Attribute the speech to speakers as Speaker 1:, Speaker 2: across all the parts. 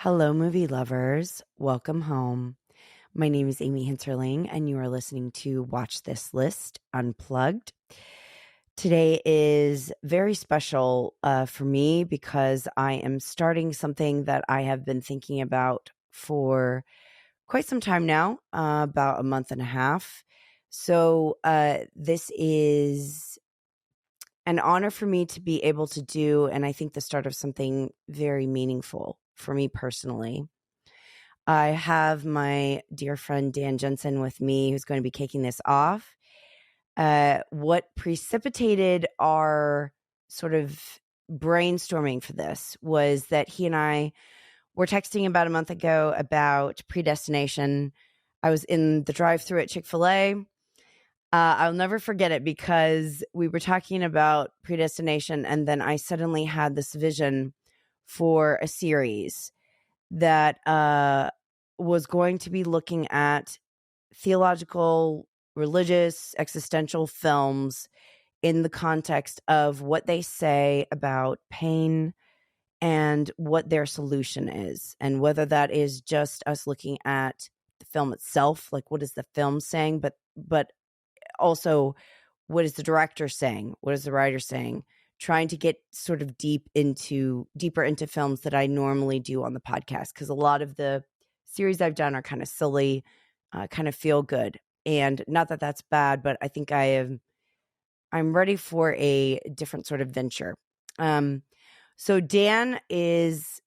Speaker 1: Hello, movie lovers. Welcome home. My name is Amy Hinterling, and you are listening to Watch This List Unplugged. Today is very special for me because I am starting something that I have been thinking about for quite some time now, about a month and a half. So this is an honor for me to be able to do, and I think the start of something very meaningful for me personally. I have my dear friend Dan Jensen with me, who's going to be kicking this off. What precipitated our sort of brainstorming for this was that he and I were texting about a month ago about predestination. I was in the drive-thru at Chick-fil-A. I'll never forget it because we were talking about predestination, and then I suddenly had this vision for a series that was going to be looking at theological, religious, existential films in the context of what they say about pain and what their solution is, and whether that is just us looking at the film itself, like what is the film saying, but also what is the director saying, what is the writer saying, trying to get sort of deeper into films that I normally do on the podcast, because a lot of the series I've done are kind of silly, kind of feel good, and not that that's bad, but I think I'm ready for a different sort of venture. So Dan is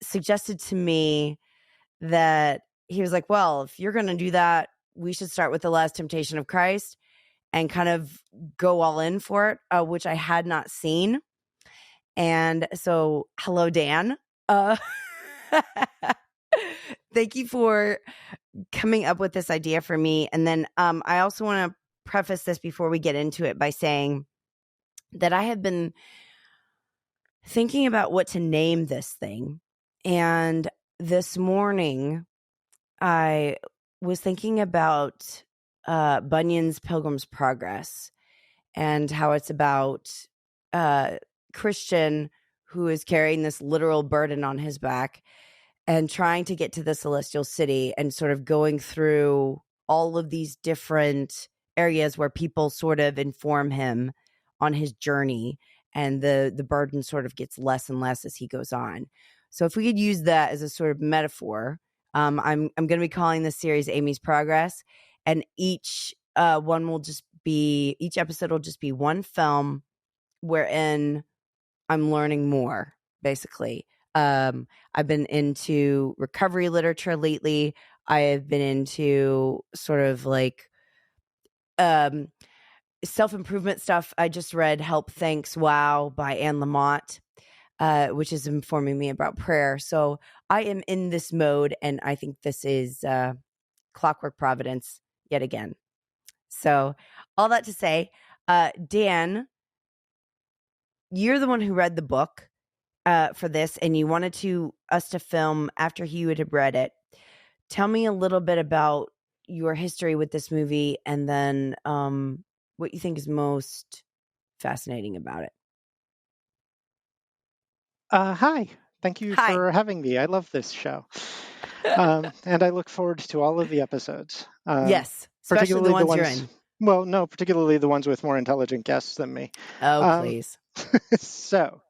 Speaker 1: suggested to me that he was like, well, if you're going to do that, we should start with The Last Temptation of Christ and kind of go all in for it, which I had not seen. And so, hello, Dan. Thank you for coming up with this idea for me. And then I also want to preface this before we get into it by saying that I have been thinking about what to name this thing. And this morning, I was thinking about Bunyan's Pilgrim's Progress and how it's about Christian who is carrying this literal burden on his back and trying to get to the celestial city and sort of going through all of these different areas where people sort of inform him on his journey, and the burden sort of gets less and less as he goes on. So if we could use that as a sort of metaphor, I'm going to be calling this series Amy's Progress, and each episode will just be one film wherein I'm learning more, basically. I've been into recovery literature lately. I have been into sort of like self-improvement stuff. I just read Help, Thanks, Wow by Anne Lamott, which is informing me about prayer. So I am in this mode, and I think this is Clockwork Providence yet again. So all that to say, Dan, you're the one who read the book for this, and you wanted us to film after you had read it. Tell me a little bit about your history with this movie, and then what you think is most fascinating about it.
Speaker 2: Hi. Thank you
Speaker 1: Hi.
Speaker 2: for having me. I love this show. And I look forward to all of the episodes.
Speaker 1: Yes, especially the ones you're in.
Speaker 2: Well, no, particularly the ones with more intelligent guests than me.
Speaker 1: Oh, please.
Speaker 2: So,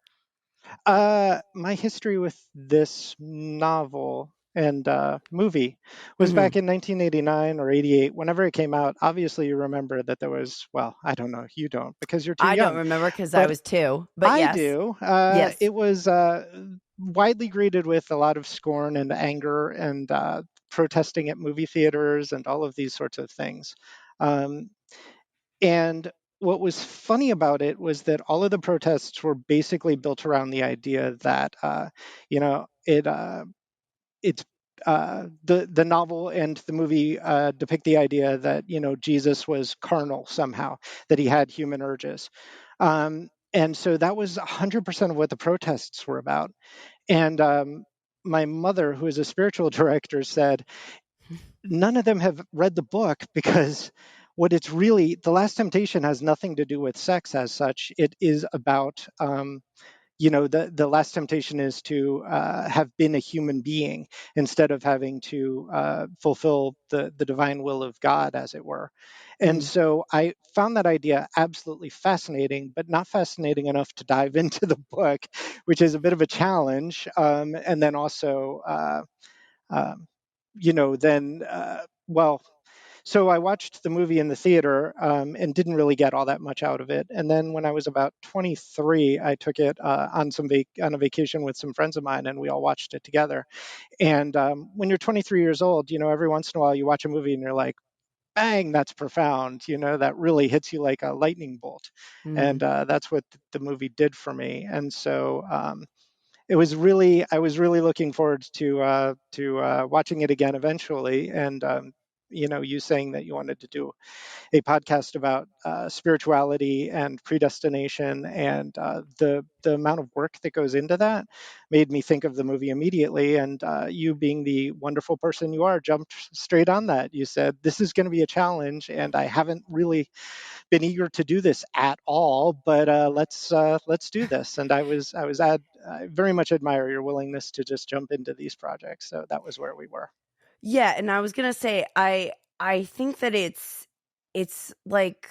Speaker 2: my history with this novel and movie was back in 1989 or 88. Whenever it came out, obviously you remember that there was, well, I don't know, you don't because you're too
Speaker 1: I
Speaker 2: young.
Speaker 1: don't remember because I
Speaker 2: But
Speaker 1: was 2, but
Speaker 2: I
Speaker 1: yes.
Speaker 2: do.
Speaker 1: Yes.
Speaker 2: It was widely greeted with a lot of scorn and anger and protesting at movie theaters and all of these sorts of things. Um, and what was funny about it was that all of the protests were basically built around the idea that, it's the novel and the movie depict the idea that Jesus was carnal somehow, that he had human urges, and so that was 100% of what the protests were about. And my mother, who is a spiritual director, said none of them have read the book because what it's really, The Last Temptation has nothing to do with sex as such. It is about the last temptation is to have been a human being instead of having to fulfill the divine will of God, as it were. And
Speaker 1: Mm,
Speaker 2: so I found that idea absolutely fascinating, but not fascinating enough to dive into the book, which is a bit of a challenge. And then also, um, then, well, so I watched the movie in the theater and didn't really get all that much out of it. And then when I was about 23, I took it on a vacation with some friends of mine, and we all watched it together. And when you're 23 years old, every once in a while you watch a movie and you're like, bang, that's profound. That really hits you like a lightning bolt. And
Speaker 1: mm.
Speaker 2: that's what the movie did for me. And so I was really looking forward to watching it again eventually. And you saying that you wanted to do a podcast about spirituality and predestination and the amount of work that goes into that made me think of the movie immediately. And you, being the wonderful person you are, jumped straight on that. You said this is going to be a challenge, and I haven't really been eager to do this at all, but let's do this. And I very much admire your willingness to just jump into these projects. So that was where we were.
Speaker 1: Yeah, and I was gonna say, I think that it's like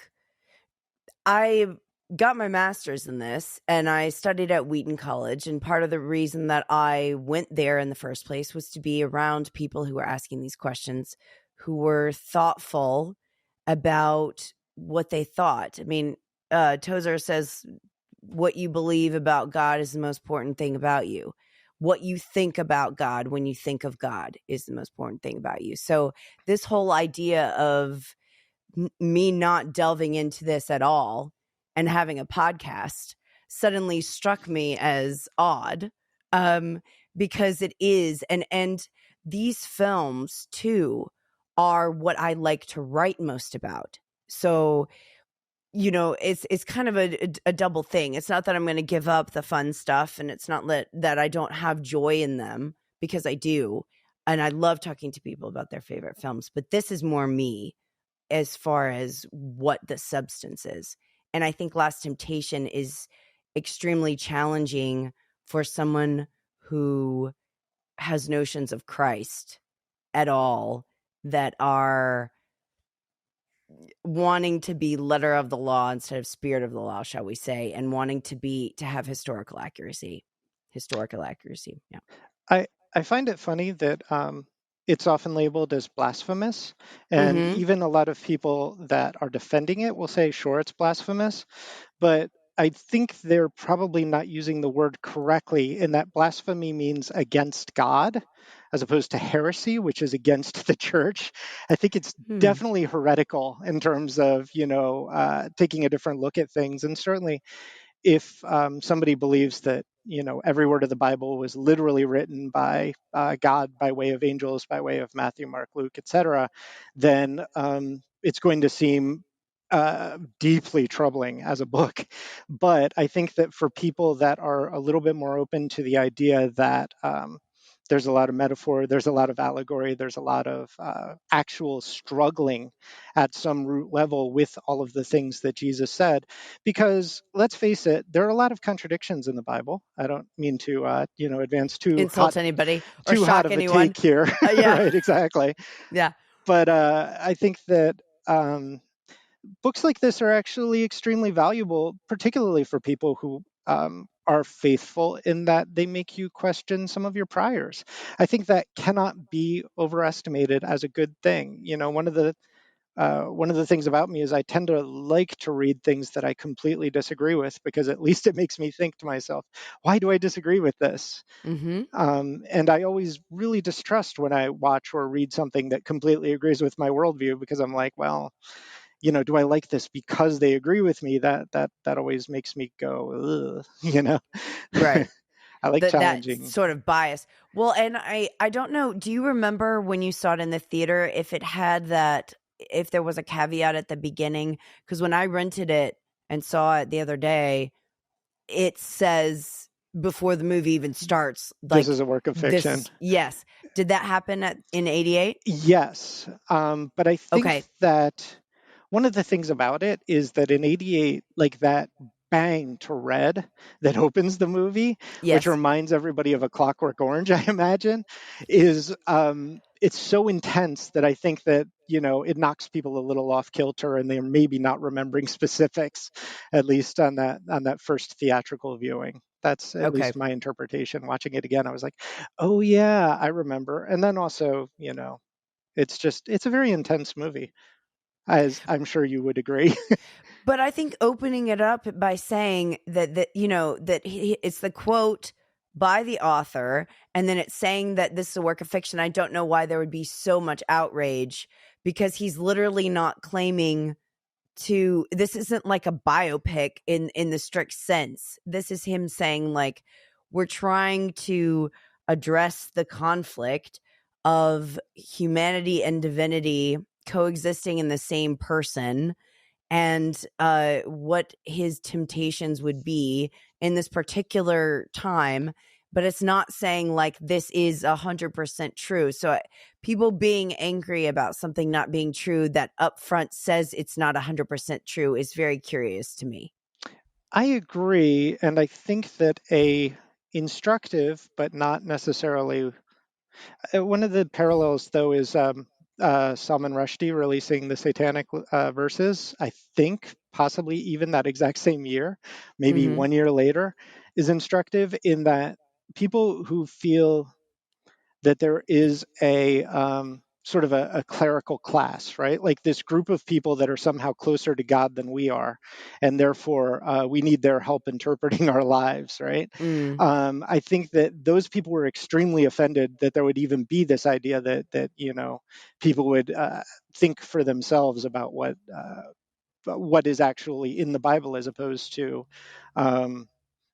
Speaker 1: I got my master's in this and I studied at Wheaton College. And part of the reason that I went there in the first place was to be around people who were asking these questions, who were thoughtful about what they thought. I mean, Tozer says, what you believe about God is the most important thing about you. What you think about God when you think of God is the most important thing about you. So, this whole idea of me not delving into this at all and having a podcast suddenly struck me as odd, um, because it is, and these films too are what I like to write most about. So it's kind of a double thing. It's not that I'm going to give up the fun stuff, and it's not that I don't have joy in them, because I do, and I love talking to people about their favorite films. But this is more me as far as what the substance is. And I think Last Temptation is extremely challenging for someone who has notions of Christ at all that are wanting to be letter of the law instead of spirit of the law, shall we say, and wanting to have historical accuracy. Historical accuracy. Yeah.
Speaker 2: I I find it funny that it's often labeled as blasphemous, and
Speaker 1: Mm-hmm.
Speaker 2: even a lot of people that are defending it will say, sure, it's blasphemous, but I think they're probably not using the word correctly, in that blasphemy means against God, as opposed to heresy, which is against the church. I think it's
Speaker 1: Hmm.
Speaker 2: definitely heretical in terms of taking a different look at things. And certainly if somebody believes that every word of the Bible was literally written by God by way of angels, by way of Matthew, Mark, Luke, etc., then it's going to seem deeply troubling as a book. But I think that for people that are a little bit more open to the idea that there's a lot of metaphor, there's a lot of allegory, there's a lot of actual struggling at some root level with all of the things that Jesus said. Because let's face it, there are a lot of contradictions in the Bible. I don't mean to, advance
Speaker 1: Insult anybody or
Speaker 2: too hot
Speaker 1: shock
Speaker 2: of a
Speaker 1: anyone.
Speaker 2: take here,
Speaker 1: Yeah.
Speaker 2: right? Exactly.
Speaker 1: Yeah.
Speaker 2: But I think that books like this are actually extremely valuable, particularly for people who are faithful in that they make you question some of your priors. I think that cannot be overestimated as a good thing. One of the things about me is I tend to like to read things that I completely disagree with, because at least it makes me think to myself, why do I disagree with this?
Speaker 1: Mm-hmm.
Speaker 2: And I always really distrust when I watch or read something that completely agrees with my worldview, because I'm like, well, do I like this because they agree with me? That always makes me go, ugh,
Speaker 1: Right.
Speaker 2: I like
Speaker 1: That
Speaker 2: challenging.
Speaker 1: sort of bias. Well, and I don't know, do you remember when you saw it in the theater, if it had that, if there was a caveat at the beginning? Because when I rented it and saw it the other day, it says before the movie even starts,
Speaker 2: This
Speaker 1: like,
Speaker 2: is a work of
Speaker 1: this
Speaker 2: fiction.
Speaker 1: is, yes. Did that happen in 88?
Speaker 2: Yes, but I think
Speaker 1: Okay.
Speaker 2: that one of the things about it is that in '88, like that bang to red that opens the movie, which
Speaker 1: Yes.
Speaker 2: reminds everybody of A Clockwork Orange, I imagine, is it's so intense that I think that it knocks people a little off kilter, and they're maybe not remembering specifics, at least on that first theatrical viewing. That's at
Speaker 1: Okay.
Speaker 2: least my interpretation. Watching it again, I was like, oh yeah, I remember. And then also, it's a very intense movie, as I'm sure you would agree.
Speaker 1: But I think opening it up by saying that it's the quote by the author, and then it's saying that this is a work of fiction. I don't know why there would be so much outrage, because he's literally not claiming to this isn't like a biopic in the strict sense. This is him saying, like, we're trying to address the conflict of humanity and divinity coexisting in the same person, and what his temptations would be in this particular time. But it's not saying like this is 100% true. So people being angry about something not being true that upfront says it's not 100% true is very curious to me.
Speaker 2: I agree, and I think that a instructive but not necessarily one of the parallels, though, is Salman Rushdie releasing the Satanic Verses. I think possibly even that exact same year, maybe
Speaker 1: Hmm.
Speaker 2: 1 year later, is instructive in that people who feel that there is a sort of a clerical class, right? Like this group of people that are somehow closer to God than we are, and therefore we need their help interpreting our lives, right?
Speaker 1: Mm.
Speaker 2: I think that those people were extremely offended that there would even be this idea that people would think for themselves about what is actually in the Bible as opposed to um,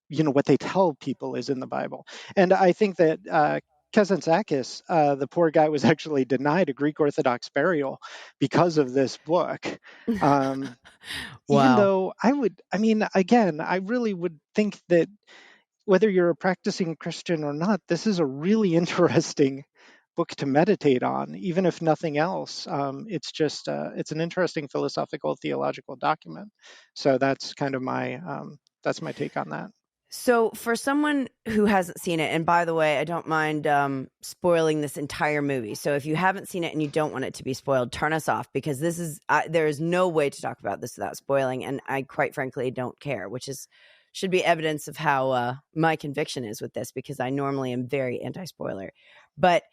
Speaker 2: what they tell people is in the Bible. And I think that Kazantzakis, the poor guy, was actually denied a Greek Orthodox burial because of this book. Um, Even
Speaker 1: Wow.
Speaker 2: though I mean, again, I really would think that whether you're a practicing Christian or not, this is a really interesting book to meditate on, even if nothing else. It's an interesting philosophical theological document. So that's my take on that.
Speaker 1: So, for someone who hasn't seen it, and by the way, I don't mind spoiling this entire movie. So, if you haven't seen it and you don't want it to be spoiled, turn us off, because there is no way to talk about this without spoiling, and I quite frankly don't care, which is should be evidence of how my conviction is with this, because I normally am very anti-spoiler. But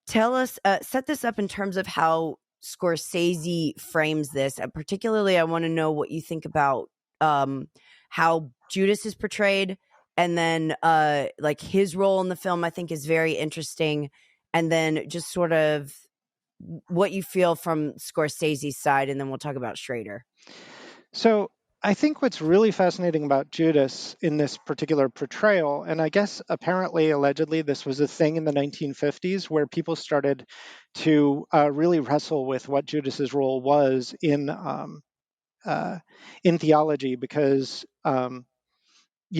Speaker 1: tell us, set this up in terms of how Scorsese frames this. Particularly, I want to know what you think about how Judas is portrayed, and then like his role in the film. I think is very interesting, and then just sort of what you feel from Scorsese's side, and then we'll talk about Schrader.
Speaker 2: So I think what's really fascinating about Judas in this particular portrayal, and I guess apparently, allegedly, this was a thing in the 1950s where people started to really wrestle with what Judas's role was uh, in theology, because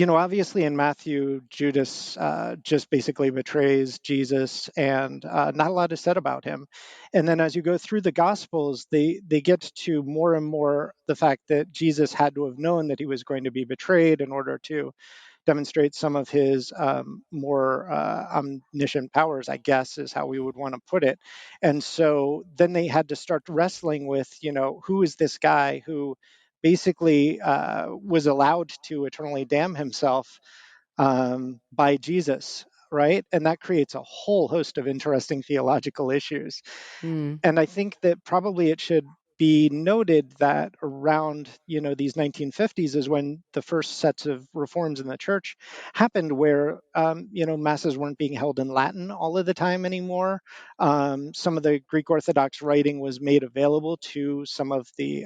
Speaker 2: obviously in Matthew, Judas just basically betrays Jesus, and not a lot is said about him. And then as you go through the Gospels, they get to more and more the fact that Jesus had to have known that he was going to be betrayed in order to demonstrate some of his more omniscient powers, I guess, is how we would want to put it. And so then they had to start wrestling with, who is this guy who basically was allowed to eternally damn himself by Jesus, right? And that creates a whole host of interesting theological issues.
Speaker 1: Mm.
Speaker 2: And I think that probably it should be noted that around these 1950s is when the first sets of reforms in the church happened, where masses weren't being held in Latin all of the time anymore. Some of the Greek Orthodox writing was made available to some of the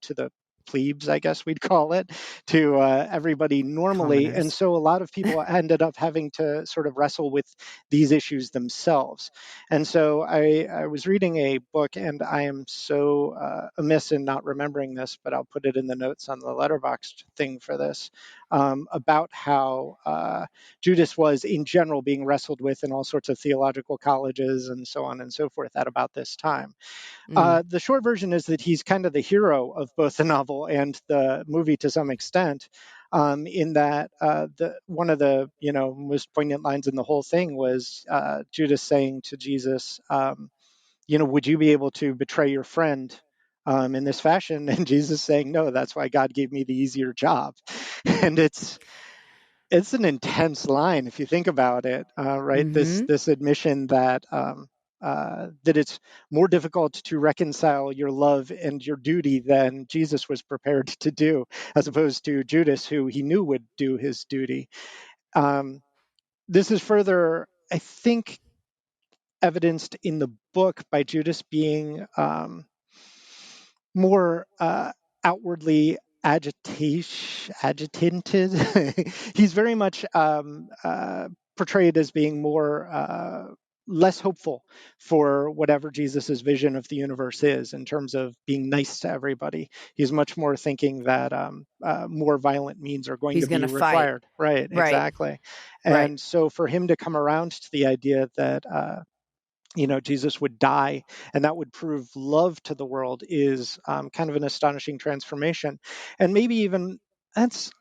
Speaker 2: to the plebes, I guess we'd call it, to everybody normally. And
Speaker 1: Commoners.
Speaker 2: so a lot of people ended up having to sort of wrestle with these issues themselves. And so I was reading a book, and I am so amiss in not remembering this, but I'll put it in the notes on the letterboxd thing for this, about how Judas was in general being wrestled with in all sorts of theological colleges and so on and so forth at about this time.
Speaker 1: Mm.
Speaker 2: The short version is that he's kind of the hero of both the novel and the movie to some extent. in that the one of the most poignant lines in the whole thing was Judas saying to Jesus, would you be able to betray your friend in this fashion? And Jesus saying, no, that's why God gave me the easier job. And it's an intense line if you think about it, right? This
Speaker 1: Mm-hmm.
Speaker 2: this admission that it's more difficult to reconcile your love and your duty than Jesus was prepared to do, as opposed to Judas, who he knew would do his duty. Um, this is further, I think, evidenced in the book by Judas being more outwardly agitated. He's very much portrayed as being more less hopeful for whatever Jesus's vision of the universe is in terms of being nice to everybody. He's much more thinking that more violent means are going to
Speaker 1: He's
Speaker 2: be
Speaker 1: gonna fight.
Speaker 2: required. Right,
Speaker 1: Right.
Speaker 2: exactly.
Speaker 1: Right.
Speaker 2: And so for him to come around to the idea that Jesus would die, and that would prove love to the world is kind of an astonishing transformation. And maybe even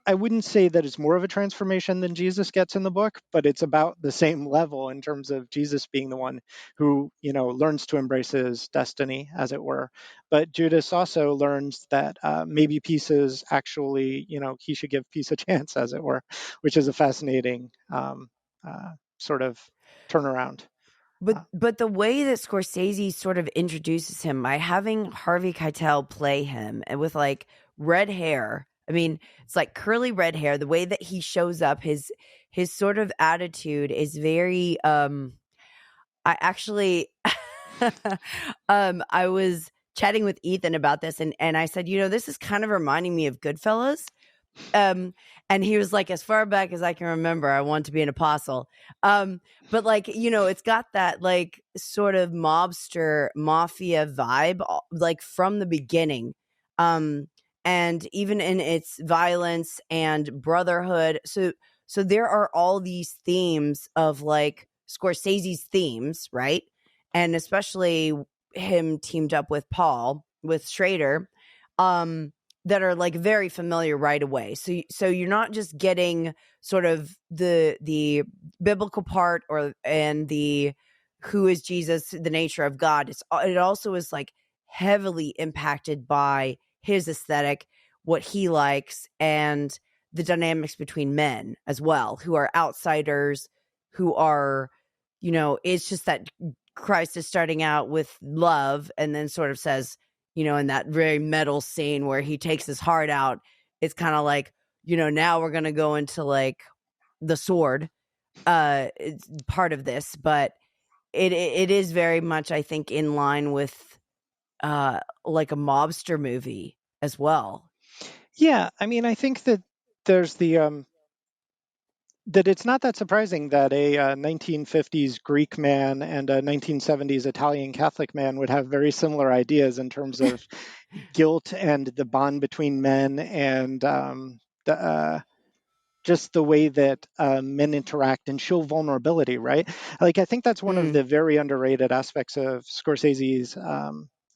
Speaker 2: I wouldn't say that it's more of a transformation than Jesus gets in the book, but it's about the same level in terms of Jesus being the one who, learns to embrace his destiny, as it were. But Judas also learns that maybe peace is actually, he should give peace a chance, as it were, which is a fascinating sort of turnaround.
Speaker 1: But
Speaker 2: Uh,
Speaker 1: but the way that Scorsese sort of introduces him by having Harvey Keitel play him and with like red hair. I mean, it's like curly red hair. The way that he shows up, his sort of attitude is very I actually I was chatting with Ethan about this and I said, this is kind of reminding me of Goodfellas. Um, and he was like, as far back as I can remember, I want to be an apostle. But like, it's got that like sort of mobster mafia vibe, like from the beginning. Um, and even in its violence and brotherhood. So there are all these themes of like Scorsese's themes, right? And especially him teamed up with with Schrader. Um, that are like very familiar right away. So you're not just getting sort of the biblical part and the who is Jesus, the nature of God. It also is like heavily impacted by his aesthetic, what he likes, and the dynamics between men as well, who are outsiders, who are, it's just that Christ is starting out with love and then sort of says, in that very metal scene where he takes his heart out, it's kind of like, now we're going to go into like the sword, it's part of this, but it is very much, I think, in line with, like a mobster movie as well.
Speaker 2: Yeah, I mean, I think that there's that it's not that surprising that a 1950s Greek man and a 1970s Italian Catholic man would have very similar ideas in terms of guilt and the bond between men and the just the way that men interact and show vulnerability, right? Like, I think that's one of
Speaker 1: Mm,
Speaker 2: the very underrated aspects of Scorsese's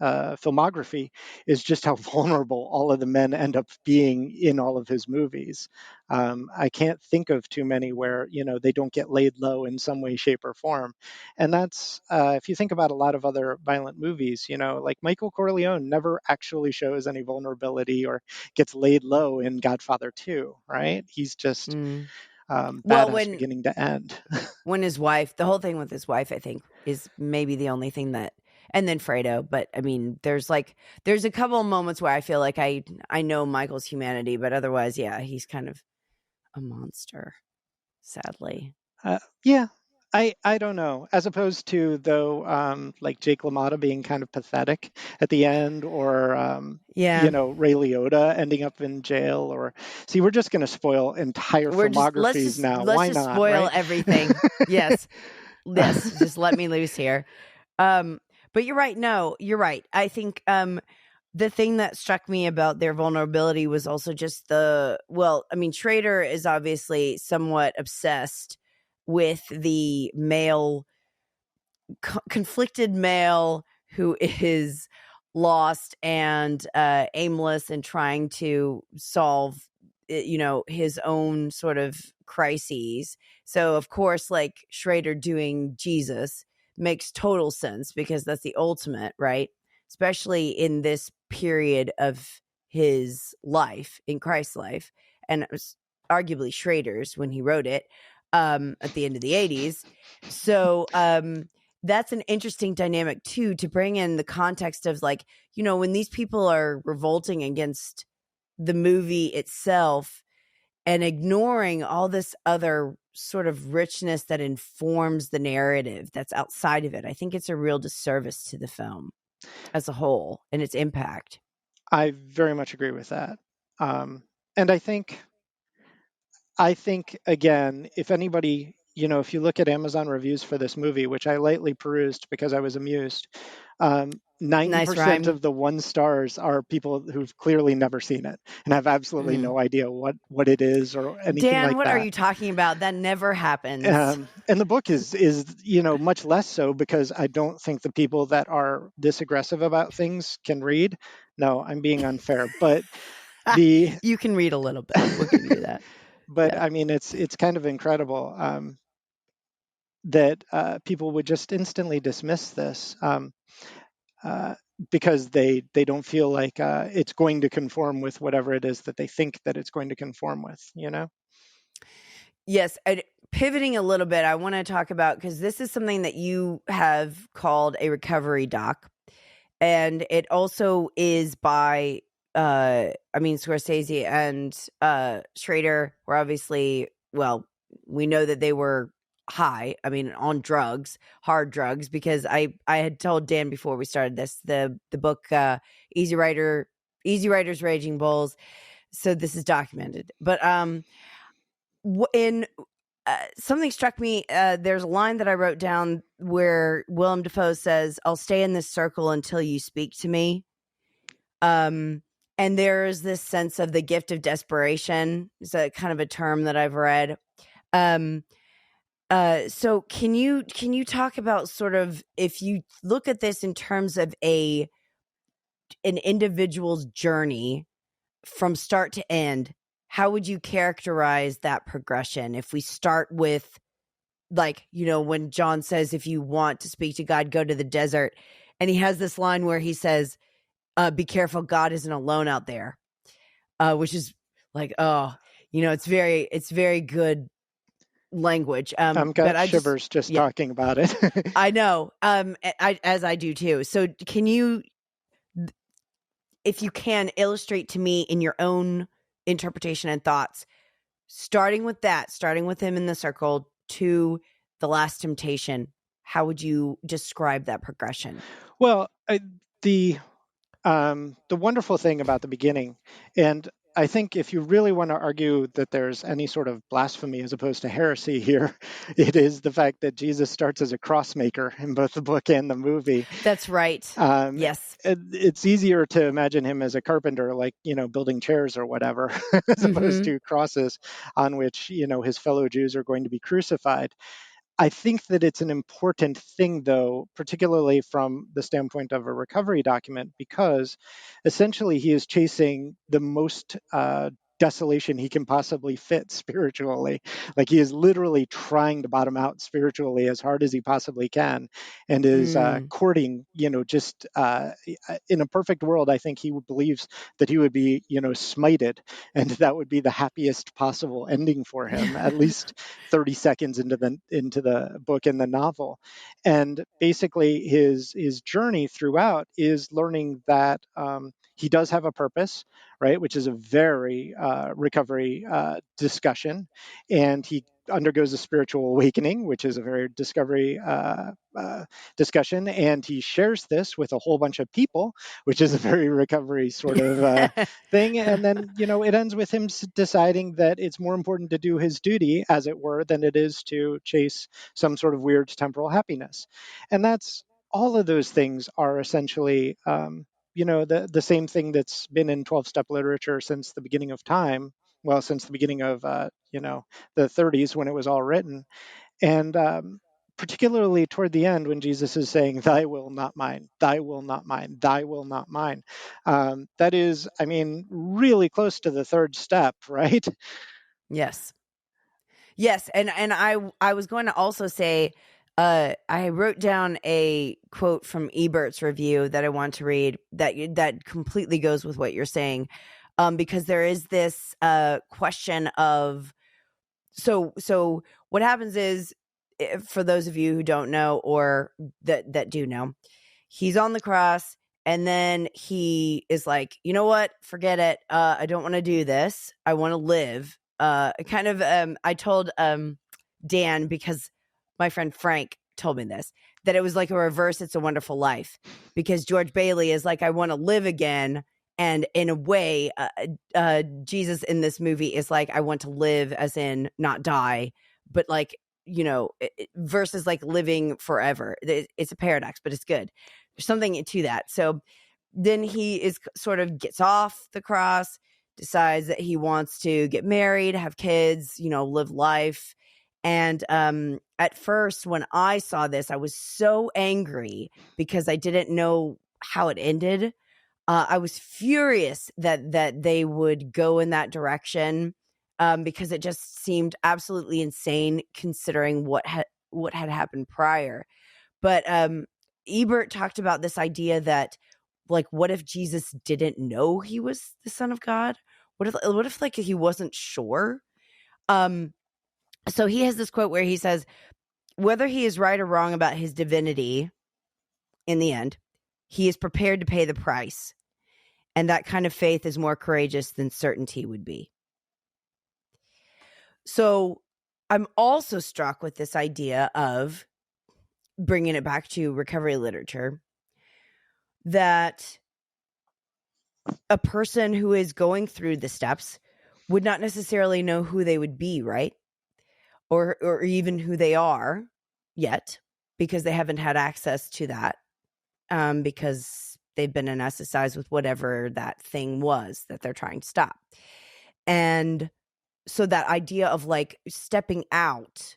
Speaker 2: filmography is just how vulnerable all of the men end up being in all of his movies. I can't think of too many where they don't get laid low in some way, shape, or form, and that's if you think about a lot of other violent movies, like Michael Corleone never actually shows any vulnerability or gets laid low in Godfather 2, right? He's just
Speaker 1: mm. Well,
Speaker 2: badass beginning to end.
Speaker 1: when his wife, the whole thing with his wife, I think, is maybe the only thing that, and then Fredo. But I mean, there's a couple of moments where I feel like I know Michael's humanity, but otherwise, yeah, he's kind of a monster, sadly.
Speaker 2: Yeah, I don't know. As opposed to though, like Jake LaMotta being kind of pathetic at the end, or
Speaker 1: Yeah,
Speaker 2: Ray Liotta ending up in jail, or see, we're just going to spoil entire
Speaker 1: we're just
Speaker 2: filmographies now.
Speaker 1: let's
Speaker 2: Why
Speaker 1: just
Speaker 2: not,
Speaker 1: spoil
Speaker 2: right?
Speaker 1: everything. Yes, yes, just let me loose here. Um, but you're right. No, you're right. I think the thing that struck me about their vulnerability was also just I mean, Schrader is obviously somewhat obsessed with the male, conflicted male who is lost and aimless and trying to solve his own sort of crises. So of course, like Schrader doing Jesus makes total sense because that's the ultimate, right? Especially in this period of his life, in Christ's life, and it was arguably Schrader's when he wrote it at the end of the 80s. So that's an interesting dynamic too, to bring in the context of, like, when these people are revolting against the movie itself and ignoring all this other sort of richness that informs the narrative that's outside of it. I think it's a real disservice to the film as a whole and its impact.
Speaker 2: I very much agree with that. And I think again, if anybody, if you look at Amazon reviews for this movie, which I lightly perused because I was amused,
Speaker 1: Nice
Speaker 2: 90%
Speaker 1: rhyme.
Speaker 2: of the one stars are people who've clearly never seen it and have absolutely
Speaker 1: Mm.
Speaker 2: no idea what it is or anything
Speaker 1: Dan,
Speaker 2: like
Speaker 1: what are
Speaker 2: that.
Speaker 1: you talking about? That never happens.
Speaker 2: And the book is much less so, because I don't think the people that are this aggressive about things can read. No, I'm being unfair, but the
Speaker 1: You can read a little bit. We'll give you that.
Speaker 2: but
Speaker 1: Yeah.
Speaker 2: I mean, it's kind of incredible that people would just instantly dismiss this, uh, because they don't feel like it's going to conform with whatever it is that they think that it's going to conform with.
Speaker 1: Yes, pivoting a little bit, I want to talk about, because this is something that you have called a recovery doc, and it also is by, Scorsese and Schrader were obviously, well, we know that they were high. I mean, on drugs, hard drugs, because I had told Dan before we started this, the book Easy Rider, Easy Riders Raging Bulls. So this is documented, but in something struck me. There's a line that I wrote down where Willem Dafoe says, "I'll stay in this circle until you speak to me." Um, and there's this sense of the gift of desperation. It's a kind of a term that I've read. Um, so can you talk about, sort of, if you look at this in terms of an individual's journey from start to end, how would you characterize that progression? If we start with, like, when John says, if you want to speak to God, go to the desert. And he has this line where he says, be careful, God isn't alone out there. Which is like, oh, it's very good language.
Speaker 2: I've
Speaker 1: But
Speaker 2: got
Speaker 1: I just,
Speaker 2: shivers just
Speaker 1: yeah,
Speaker 2: talking about it.
Speaker 1: I know. As I do too. So can you, if you can, illustrate to me in your own interpretation and thoughts, starting with him in the circle to the last temptation, how would you describe that progression?
Speaker 2: Well, the wonderful thing about the beginning, and I think if you really want to argue that there's any sort of blasphemy as opposed to heresy here, it is the fact that Jesus starts as a crossmaker in both the book and the movie.
Speaker 1: That's right.
Speaker 2: Um,
Speaker 1: Yes.
Speaker 2: it's easier to imagine him as a carpenter, like, building chairs or whatever, as opposed
Speaker 1: Mm-hmm.
Speaker 2: to crosses on which, his fellow Jews are going to be crucified. I think that it's an important thing, though, particularly from the standpoint of a recovery document, because essentially he is chasing the most desolation he can possibly fit spiritually. Like, he is literally trying to bottom out spiritually as hard as he possibly can, and is
Speaker 1: Mm.
Speaker 2: courting, just in a perfect world, I think he believes that he would be, smited, and that would be the happiest possible ending for him, at least 30 seconds into the book and the novel. And basically his journey throughout is learning that he does have a purpose, right, which is a very recovery discussion. And he undergoes a spiritual awakening, which is a very discovery discussion, and he shares this with a whole bunch of people, which is a very recovery sort of thing. And then, it ends with him deciding that it's more important to do his duty, as it were, than it is to chase some sort of weird temporal happiness. And that's all of those things are essentially, the same thing that's been in 12-step literature since the beginning of time. Well, since the beginning of, the 30s when it was all written. And particularly toward the end when Jesus is saying, "Thy will, not mine. Thy will, not mine. Thy will, not mine." That is, I mean, really close to the third step, right?
Speaker 1: Yes. Yes, and I was going to also say, I wrote down a quote from Ebert's review that I want to read that completely goes with what you're saying, because there is this question of so what happens is, for those of you who don't know or that do know, he's on the cross and then he is like, you know what, forget it, I don't want to do this, I want to live. Kind of I told Dan, because my friend Frank told me this, that it was like a reverse It's a Wonderful Life, because George Bailey is like, I want to live again, and in a way, Jesus in this movie is like, I want to live as in not die, but like, versus like living forever. It's a paradox, but it's good. There's something to that. So then he is sort of gets off the cross, decides that he wants to get married, have kids, live life. And at first, when I saw this, I was so angry because I didn't know how it ended. I was furious that they would go in that direction, because it just seemed absolutely insane considering what had happened prior. But Ebert talked about this idea that, like, what if Jesus didn't know he was the Son of God? What if like he wasn't sure? Um, so he has this quote where he says, whether he is right or wrong about his divinity, in the end, he is prepared to pay the price. And that kind of faith is more courageous than certainty would be. So I'm also struck with this idea of bringing it back to recovery literature, that a person who is going through the steps would not necessarily know who they would be, right? Or even who they are yet, because they haven't had access to that, because they've been anesthetized with whatever that thing was that they're trying to stop. And so that idea of like stepping out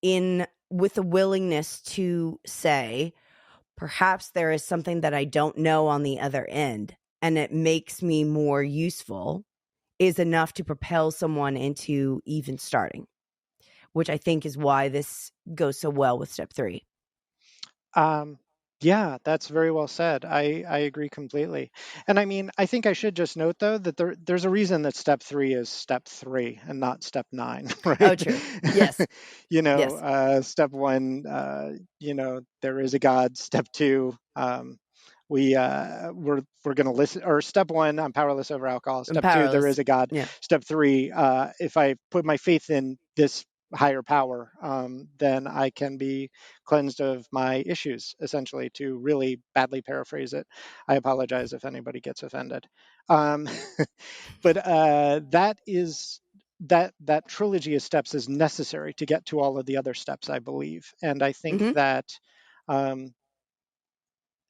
Speaker 1: in with a willingness to say, perhaps there is something that I don't know on the other end, and it makes me more useful, is enough to propel someone into even starting, which I think is why this goes so well with step 3.
Speaker 2: Um, yeah, that's very well said. I agree completely. And I mean, I think I should just note though that there's a reason that step 3 is step 3 and not step 9,
Speaker 1: Oh,
Speaker 2: right?
Speaker 1: true. Yes. Yes.
Speaker 2: Step 1, there is a God. Step 2, we're going to listen. Or step 1, I'm powerless over alcohol.
Speaker 1: I'm
Speaker 2: Step 2, there
Speaker 1: powerless.
Speaker 2: is a God.
Speaker 1: Yeah.
Speaker 2: Step 3, if I put my faith in this higher power, then I can be cleansed of my issues, essentially, to really badly paraphrase it. I apologize if anybody gets offended. Um, but that trilogy of steps is necessary to get to all of the other steps, I believe. And I think
Speaker 1: Mm-hmm.
Speaker 2: that um,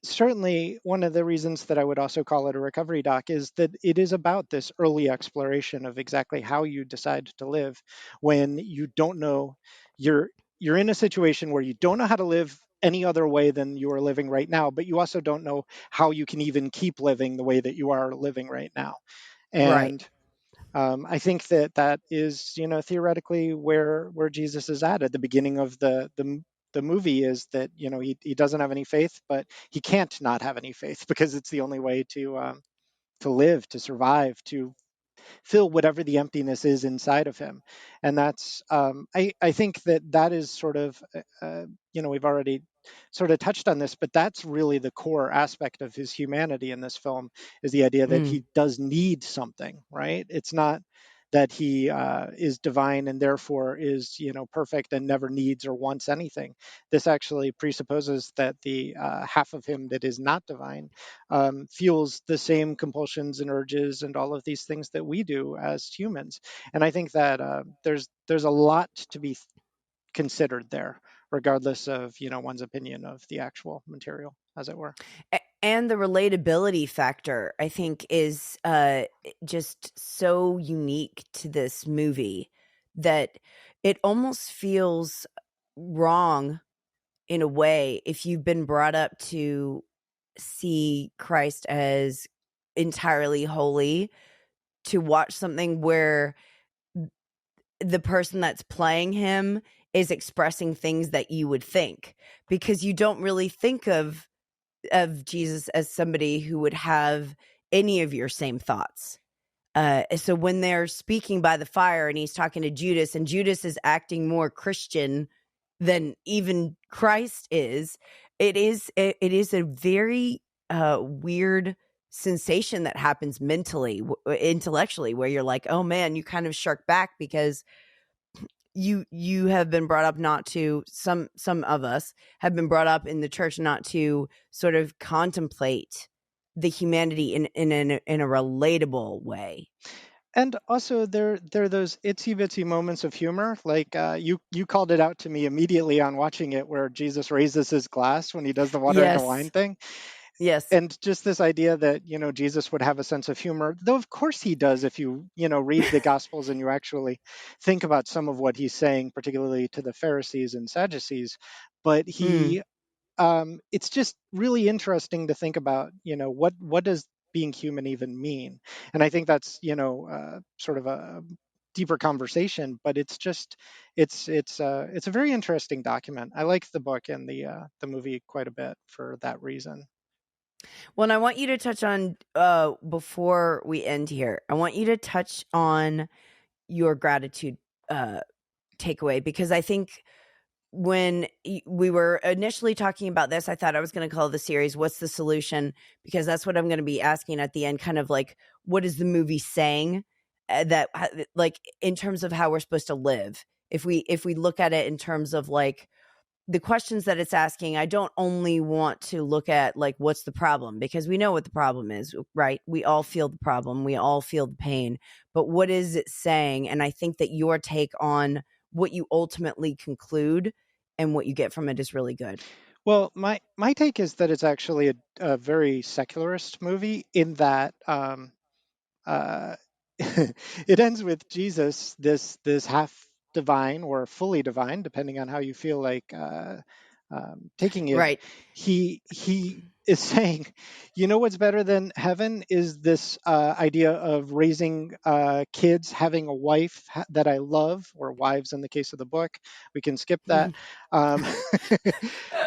Speaker 2: certainly one of the reasons that I would also call it a recovery doc is that it is about this early exploration of exactly how you decide to live when you don't know. You're in a situation where you don't know how to live any other way than you are living right now, but you also don't know how you can even keep living the way that you are living right now.
Speaker 1: Right.
Speaker 2: And I think that is, theoretically where Jesus is at the beginning of the movie, is that he doesn't have any faith, but he can't not have any faith because it's the only way to live, to survive, to fill whatever the emptiness is inside of him. And that's I think that is sort of we've already sort of touched on this, but that's really the core aspect of his humanity in this film, is the idea that
Speaker 1: Mm.
Speaker 2: he does need something, right? It's not that he is divine and therefore is perfect and never needs or wants anything. This actually presupposes that the half of him that is not divine fuels the same compulsions and urges and all of these things that we do as humans. And I think that there's a lot to be considered there, regardless of one's opinion of the actual material, as it were.
Speaker 1: And the relatability factor, I think, is just so unique to this movie that it almost feels wrong in a way, if you've been brought up to see Christ as entirely holy, to watch something where the person that's playing him is expressing things that you would think, because you don't really think of Jesus as somebody who would have any of your same thoughts. So when they're speaking by the fire and he's talking to Judas, and Judas is acting more Christian than even Christ is, it is a very weird sensation that happens mentally, intellectually, where you're like, oh man, you kind of shark back, because you have been brought up not to, some of us have been brought up in the church not to sort of contemplate the humanity in a relatable way.
Speaker 2: And also, there are those itsy bitsy moments of humor. Like you called it out to me immediately on watching it, where Jesus raises his glass when he does the water into wine
Speaker 1: Yes.
Speaker 2: thing.
Speaker 1: Yes.
Speaker 2: And just this idea that Jesus would have a sense of humor, though of course he does, if you read the Gospels and you actually think about some of what he's saying, particularly to the Pharisees and Sadducees. But
Speaker 1: Mm.
Speaker 2: it's just really interesting to think about, what does being human even mean? And I think that's sort of a deeper conversation, but it's a very interesting document. I like the book and the movie quite a bit for that reason.
Speaker 1: Well, and I want you to touch on, before we end here, I want you to touch on your gratitude uh, takeaway, because I think when we were initially talking about this, I thought I was going to call the series "What's the Solution?" because that's what I'm going to be asking at the end. Kind of like, what is the movie saying? Like, in terms of how we're supposed to live. If we look at it in terms of like the questions that it's asking, I don't only want to look at like what's the problem, because we know what the problem is, right? We all feel the problem, we all feel the pain, but what is it saying? And I think that your take on what you ultimately conclude and what you get from it is really good.
Speaker 2: Well, my take is that it's actually a very secularist movie in that uh, it ends with Jesus, this half divine or fully divine, depending on how you feel like taking it.
Speaker 1: Right.
Speaker 2: He is saying, what's better than heaven is this idea of raising kids, having a wife that I love, or wives in the case of the book. We can skip that. Um,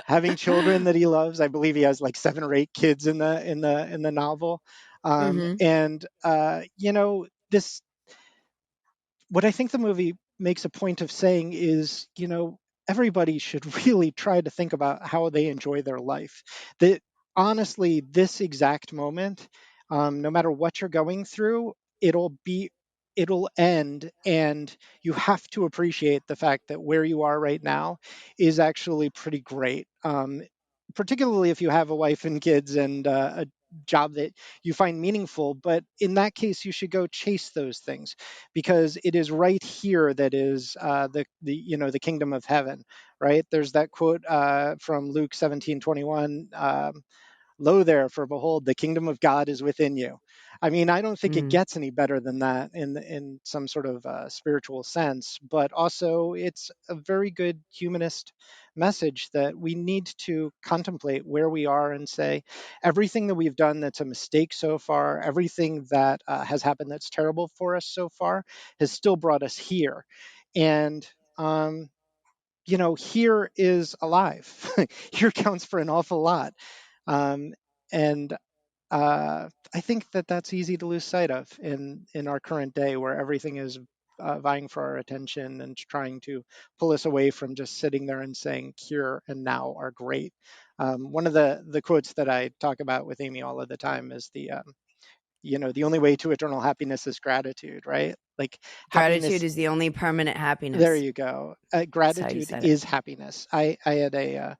Speaker 2: having children that he loves. I believe he has like 7 or 8 kids in the novel.
Speaker 1: Hmm.
Speaker 2: And this, what I think the movie makes a point of saying is, everybody should really try to think about how they enjoy their life. That honestly, this exact moment, no matter what you're going through, it'll end, and you have to appreciate the fact that where you are right now is actually pretty great. Particularly if you have a wife and kids and a job that you find meaningful. But in that case, you should go chase those things, because it is right here that is the kingdom of heaven. Right? There's that quote from Luke 17:21. Lo there, for behold, the kingdom of God is within you. I mean, I don't think it
Speaker 1: Mm.
Speaker 2: gets any better than that in some sort of spiritual sense, but also it's a very good humanist message that we need to contemplate where we are and say, everything that we've done that's a mistake so far, everything that has happened that's terrible for us so far, has still brought us here. And here is alive. Here counts for an awful lot. Um, and I think that that's easy to lose sight of in our current day, where everything is vying for our attention and trying to pull us away from just sitting there and saying "here and now" are great. One of the quotes that I talk about with Amy all of the time is the only way to eternal happiness is gratitude, right? Like
Speaker 1: Gratitude
Speaker 2: happiness.
Speaker 1: is the only permanent
Speaker 2: There
Speaker 1: happiness.
Speaker 2: you go.
Speaker 1: That's how you
Speaker 2: Gratitude
Speaker 1: said it.
Speaker 2: is happiness. I had I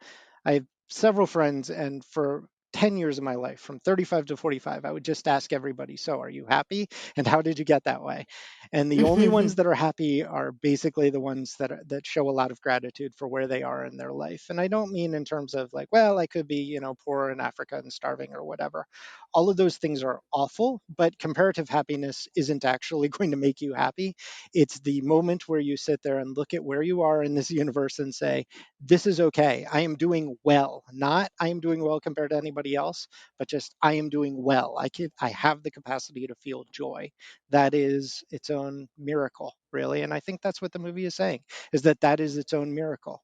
Speaker 2: have several friends, and for 10 years of my life, from 35 to 45, I would just ask everybody, so are you happy? And how did you get that way? And the only ones that are happy are basically the ones that show a lot of gratitude for where they are in their life. And I don't mean in terms of like, well, I could be, poor in Africa and starving or whatever. All of those things are awful, but comparative happiness isn't actually going to make you happy. It's the moment where you sit there and look at where you are in this universe and say, this is okay. I am doing well. Not I am doing well compared to anybody else, but just I am doing well. I have the capacity to feel joy. That is its own miracle, really. And I think that's what the movie is saying, is that is its own miracle.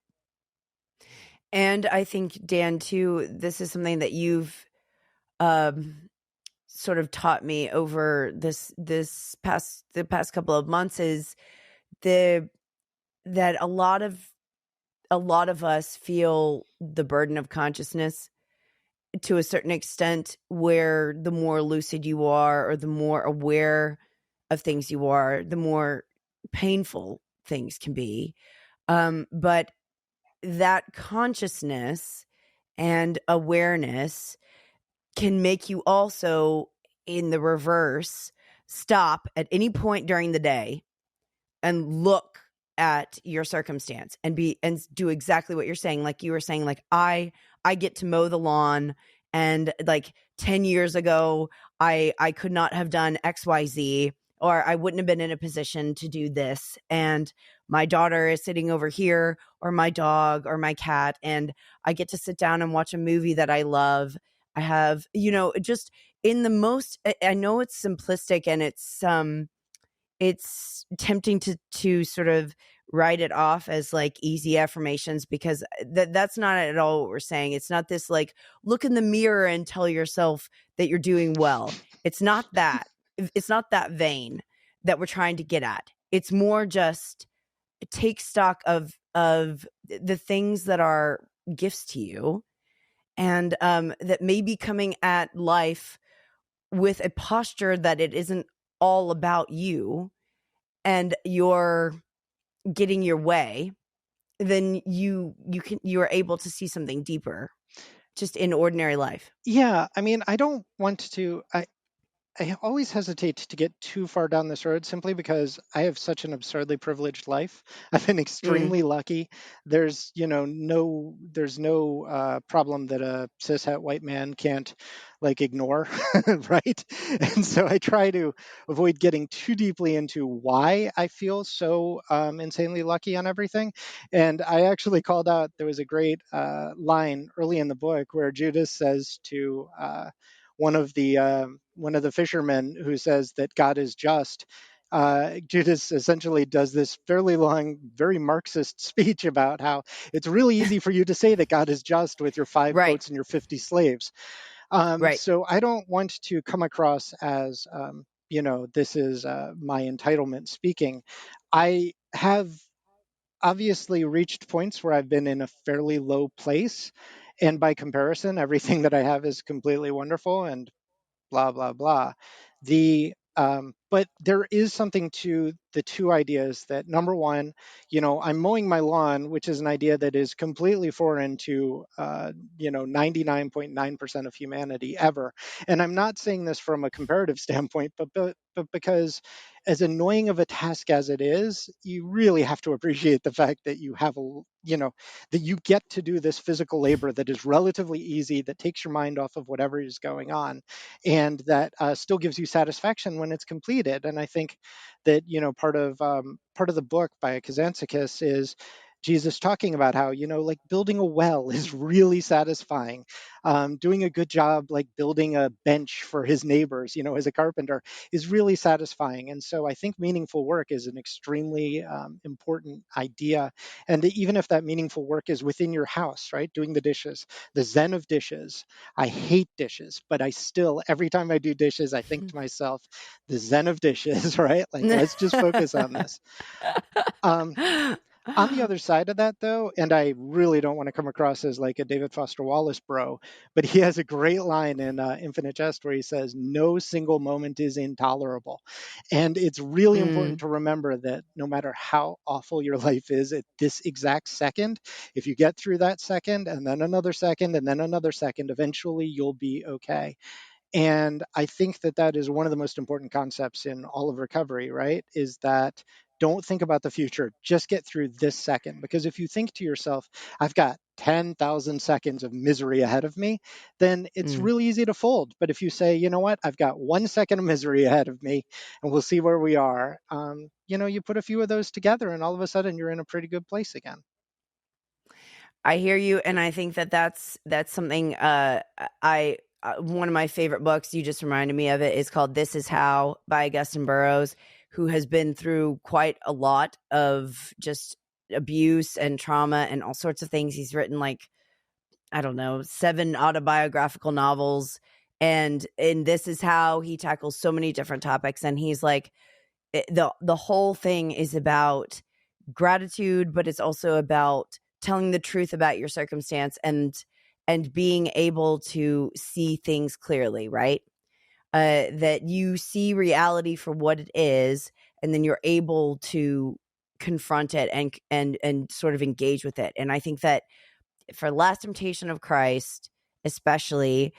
Speaker 1: And I think, Dan, too, this is something that you've um, sort of taught me over the past couple of months is the that a lot of us feel the burden of consciousness to a certain extent, where the more lucid you are or the more aware of things you are, the more painful things can be. But that consciousness and awareness can make you also, in the reverse, stop at any point during the day and look at your circumstance and do exactly what you're saying. Like you were saying, like I get to mow the lawn, and like 10 years ago I could not have done XYZ, or I wouldn't have been in a position to do this, and my daughter is sitting over here, or my dog or my cat, and I get to sit down and watch a movie that I love. I have, just in the most, I know it's simplistic, and it's tempting to sort of write it off as like easy affirmations, because that's not at all what we're saying. It's not this like look in the mirror and tell yourself that you're doing well. It's not that. It's not that vein that we're trying to get at. It's more just take stock of the things that are gifts to you, and that may be coming at life with a posture that it isn't all about you, and you're getting your way, then you are able to see something deeper just in ordinary life.
Speaker 2: Yeah, I mean, I don't want to. I always hesitate to get too far down this road simply because I have such an absurdly privileged life. I've been
Speaker 1: Mm.
Speaker 2: extremely lucky. There's no problem that a cishet white man can't like ignore, right? And so I try to avoid getting too deeply into why I feel so insanely lucky on everything. And I actually called out. There was a great line early in the book where Judas says to one of the fishermen who says that God is just. Judas essentially does this fairly long, very Marxist speech about how it's really easy for you to say that God is just with your 5
Speaker 1: Right.
Speaker 2: boats and your 50 slaves.
Speaker 1: Right.
Speaker 2: So I don't want to come across as, this is my entitlement speaking. I have obviously reached points where I've been in a fairly low place. And by comparison, everything that I have is completely wonderful. And blah blah blah. But there is something to the two ideas that number one, I'm mowing my lawn, which is an idea that is completely foreign to 99.9% of humanity ever. And I'm not saying this from a comparative standpoint, but because as annoying of a task as it is, you really have to appreciate the fact that you have that you get to do this physical labor that is relatively easy, that takes your mind off of whatever is going on, and that still gives you satisfaction when it's completed. And I think that part of the book by Kazantzakis is Jesus talking about how like building a well is really satisfying. Doing a good job like building a bench for his neighbors, as a carpenter, is really satisfying. And so I think meaningful work is an extremely important idea. And even if that meaningful work is within your house, right, doing the dishes, the zen of dishes. I hate dishes, but I still, every time I do dishes, I think to myself, the zen of dishes, right? Like, let's just focus on this. Um, On the other side of that, though, and I really don't want to come across as like a David Foster Wallace bro, but he has a great line in Infinite Jest where he says, "No single moment is intolerable." And it's really important
Speaker 1: Mm.
Speaker 2: to remember that no matter how awful your life is at this exact second, if you get through that second and then another second and then another second, eventually you'll be okay. And I think that that is one of the most important concepts in all of recovery, right? Is that don't think about the future, just get through this second. Because if you think to yourself, I've got 10,000 seconds of misery ahead of me, then it's
Speaker 1: Mm.
Speaker 2: really easy to fold. But if you say, you know what, I've got 1 second of misery ahead of me and we'll see where we are, you put a few of those together and all of a sudden you're in a pretty good place again.
Speaker 1: I hear you, and I think that that's something. I one of my favorite books. You just reminded me of it. Is called "This Is How" by Augustin Burroughs, who has been through quite a lot of just abuse and trauma and all sorts of things. He's written like, I don't know, 7 autobiographical novels, and in This Is How, he tackles so many different topics, and he's like, the whole thing is about gratitude, but it's also about telling the truth about your circumstance and being able to see things clearly, right? That you see reality for what it is, and then you're able to confront it and sort of engage with it. And I think that for Last Temptation of Christ, especially,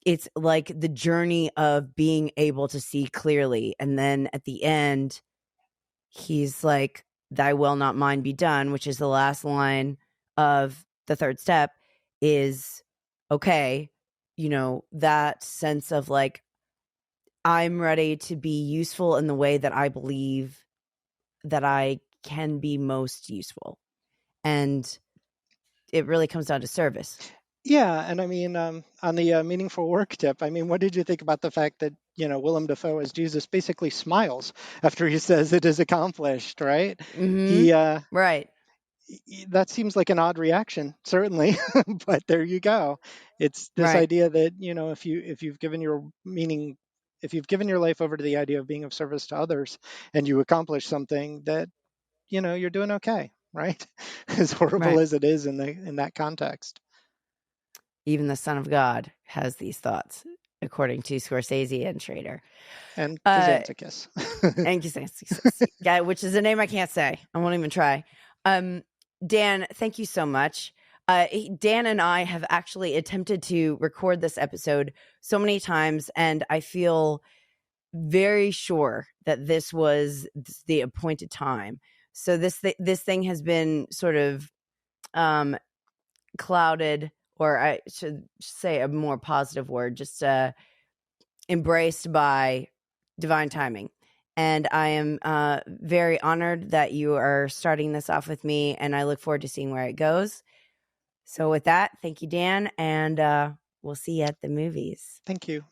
Speaker 1: it's like the journey of being able to see clearly, and then at the end he's like, "Thy will not mine be done," which is the last line of the third step, is okay, that sense of like, I'm ready to be useful in the way that I believe that I can be most useful. And it really comes down to service.
Speaker 2: Yeah, and I mean, on the meaningful work tip, I mean, what did you think about the fact that Willem Dafoe as Jesus basically smiles after he says it is accomplished, right?
Speaker 1: Mhm.
Speaker 2: He
Speaker 1: Right.
Speaker 2: that seems like an odd reaction, certainly, but there you go. It's this
Speaker 1: Right.
Speaker 2: idea that if you've given your meaning, if you've given your life over to the idea of being of service to others, and you accomplish something that you're doing okay, right? As horrible
Speaker 1: Right.
Speaker 2: as it is in that context.
Speaker 1: Even the Son of God has these thoughts, according to Scorsese and Schrader.
Speaker 2: And
Speaker 1: Uh,
Speaker 2: Kazantzakis.
Speaker 1: and guy, which is a name I can't say. I won't even try. Um, Dan, thank you so much. Dan and I have actually attempted to record this episode so many times, and I feel very sure that this was the appointed time. So this thing has been sort of um, clouded, or I should say a more positive word, just embraced by divine timing. And I am very honored that you are starting this off with me, and I look forward to seeing where it goes. So, with that, thank you, Dan, and we'll see you at the movies.
Speaker 2: Thank you.